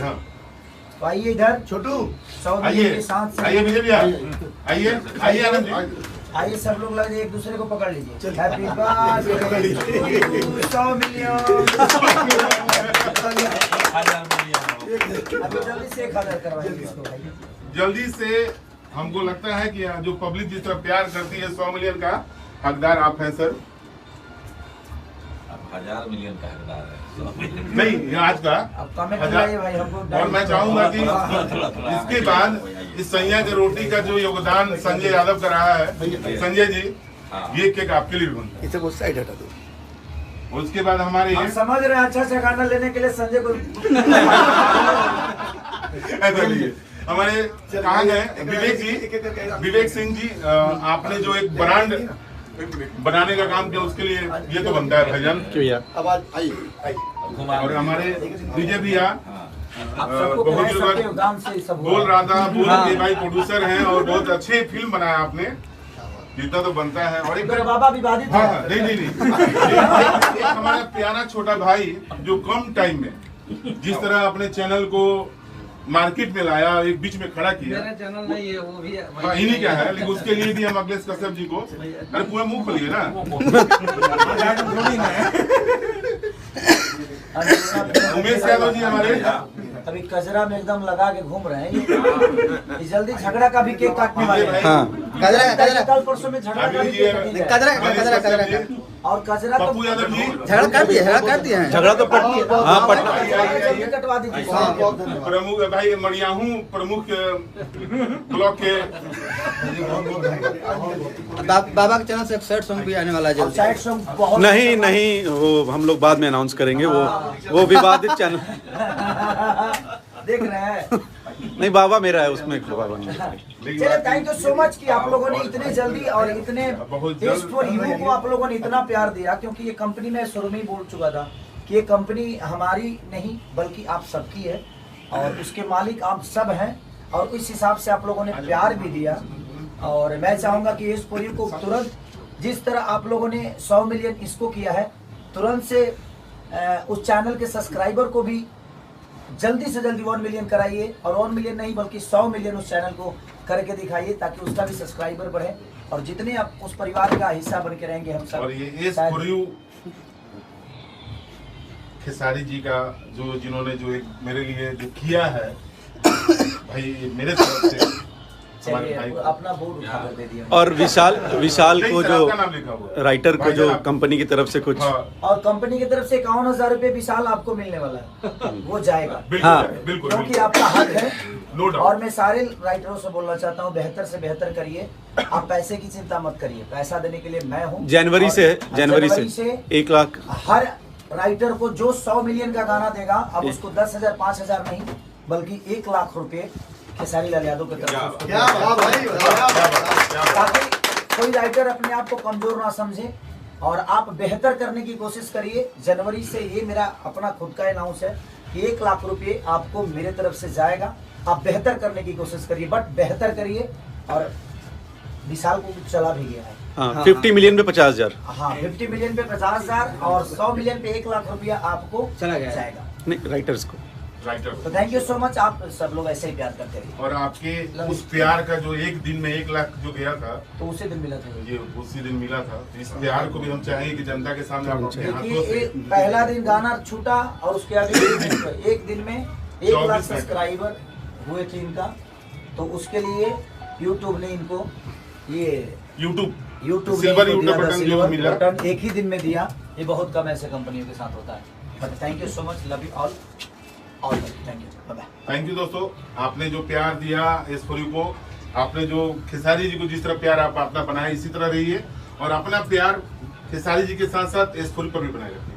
हाँ तो आइए इधर छोटू, 100 मिलियन के साथ आइए विजय भैया, आइए आइए आनंद जी, आइए सब लोग लग जाइए, एक दूसरे को पकड़ लीजिए। Happy birthday 100 million. अभी जल्दी से 1000 करवाइए इसको भाई। जल्दी से। हमको लगता है कि जो पब्लिक जिस तरह प्यार करती है 100 मिलियन का हकदार आप हैं सर। 1000 मिलियन का हकदार है नहीं आज का अब कमेंट लगाइए भाई हमको। और मैं चाहूंगा कि इसके बाद इस सैया के रोटी का जो योगदान संजय यादव का रहा है, संजय जी ये केक आपके लिए भी बनता है। इसे वो साइड हटा दो। उसके बाद हमारे हम समझ रहे हैं अच्छा अच्छा खाना लेने के लिए संजय को ऐसा नहीं है। हमारे कहाँ गए विवेक सिंह जी, आपने जो एक ब्रांड बनाने का काम किया उसके लिए ये तो बनता है भजन। आवाज आई। और हमारे विजय भैया आप सबको बहुत खिलाए, दिनों सबके बाद योगदान से सब बोल रहा था, बोल के भाई प्रोड्यूसर हैं और बहुत अच्छे फिल्म बनाया आपने, जितना तो बनता है। और एक मेरा बाबा विवादित हाँ है। नहीं एक हमारा प्यारा छोटा भाई जो कम टाइम में जिस तरह अपने चैनल को मार्केट में लाया, एक बीच में खड़ा किया। मेरा चैनल नहीं है, वो भी हाँ इन्हीं का है, लेकिन उसके लिए भी हम अखिलेश कश्यप जी को, अरे पूरा मुंह खोलिए ना। उमेश यादव जी हमारे अभी कजरा में एकदम लगा के घूम रहे हैं ये जल्दी झगड़ा का भी केक काटने वाले हैं। कजरा कल परसों में झगड़ा का भी केक कटेगा। कजरा और कजरा तो पप्पू यादव जी झगड़ा कर दिए हैं। झगड़ा तो पट हाँ पट जल्दी कटवा दीजिए। प्रमुख भाई मड़ियाहू प्रमुख ब्लॉक के बाबा के चैनल से एक सैड सॉन्ग भी आने वाला है और जल्दी। साइड सॉन्ग बहुत नहीं नहीं, वो हम लोग बाद में अनाउंस करेंगे। वो विवादित चैनल देख रहे हैं। नहीं, बाबा मेरा है उसमें, बाबा नहीं। चलिए थैंक यू सो मच कि आप लोगों ने इतने जल्दी और इतने इस फॉर यू को आप लोगों ने इतना प्यार दिया, क्योंकि ये कंपनी में शुरू में ही बोल चुका था कि ये कंपनी हमारी नहीं बल्कि आप सबकी है और उसके मालिक आप सब हैं, और उस हिसाब से आप लोगों ने प्यार भी दिया। और मैं चाहूंगा कि इस फॉर यू को तुरंत जिस तरह आप लोगों ने 100 मिलियन इसको किया है, तुरंत से उस चैनल के सब्सक्राइबर को भी जल्दी से जल्दी 1 मिलियन कराइए, और 1 मिलियन नहीं बल्कि 100 मिलियन उस चैनल को करके दिखाइए, ताकि उसका भी सब्सक्राइबर बढ़े और जितने आप उस परिवार का हिस्सा बन के रहेंगे हम सब। और ये इस फॉर यू खेसारी जी का जो जिन्होंने जो एक मेरे लिए जो किया है भाई, मेरे तरफ से हमारे भाई को। अपना बोर्ड उठा कर दे दिया। और विशाल को जो आपका नाम लिखा हुआ है। राइटर को जो कंपनी की तरफ से कुछ हाँ, और कंपनी की तरफ से 51,000 रुपए विशाल आपको मिलने वाला है, वो जाएगा बिल्कुल हाँ। बिल्कुल क्योंकि बिल्कुल। आपका हक है। No doubt. और मैं सारे राइटरों से बोलना चाहता हूँ, बेहतर से बेहतर करिए। आप पैसे की चिंता मत करिए, पैसा देने के लिए मैं हूँ। जनवरी से 1 लाख हर राइटर को जो 100 मिलियन का गाना देगा, अब उसको 10,000 5,000 नहीं बल्कि 1 लाख रुपए खेसारी लाल यादव की तरफ से उसको ताकि कोई राइटर अपने आप को कमजोर ना समझे, और आप बेहतर करने की कोशिश करिए। जनवरी से ये मेरा अपना खुद का अनाउंस है कि 1 लाख रुपए आपको मेरे तरफ से जाएगा। आप बेहतर करने की कोशिश करिए, बट बेहतर करिए। और विशाल को चला भी गया है। हाँ, 50 मिलियन पे 50,000। हाँ 50 मिलियन पे 50,000 और 100 मिलियन पे 1 लाख रुपया आपको चला गया जाएगा। नहीं, राइटर्स को। राइटर तो थैंक यू सो मच, आप सब लोग ऐसे ही प्यार करते रहिए। और आपके उस प्यार का जो एक दिन में 1 लाख जो गया था, तो उसी दिन मिला था ये उसी दिन मिला था। तो इस प्यार को भी हम चाहेंगे कि जनता के सामने आप अपने हाथों देखिए, से एक पहला दिन गाना छूटा और उसके आगे एक दिन में 1 लाख 24 सब्सक्राइबर हुए थे इनका। तो उसके लिए यूट्यूब ने इनको ये YouTube YouTube silver YouTube button जो मिला, बटन एक ही दिन में दिया। ये बहुत कम ऐसे कंपनियों के साथ होता है। But thank you so much, love you all thank you, bye bye. Thank you दोस्तों। आपने जो प्यार दिया इस फॉर यू को, आपने जो खेसारी जी को जिस तरह प्यार आप अपना बनाया, इसी तरह रहिए और अपना प्यार खेसारी जी के साथ साथ इस फॉर यू पर भी बनाए रखिए।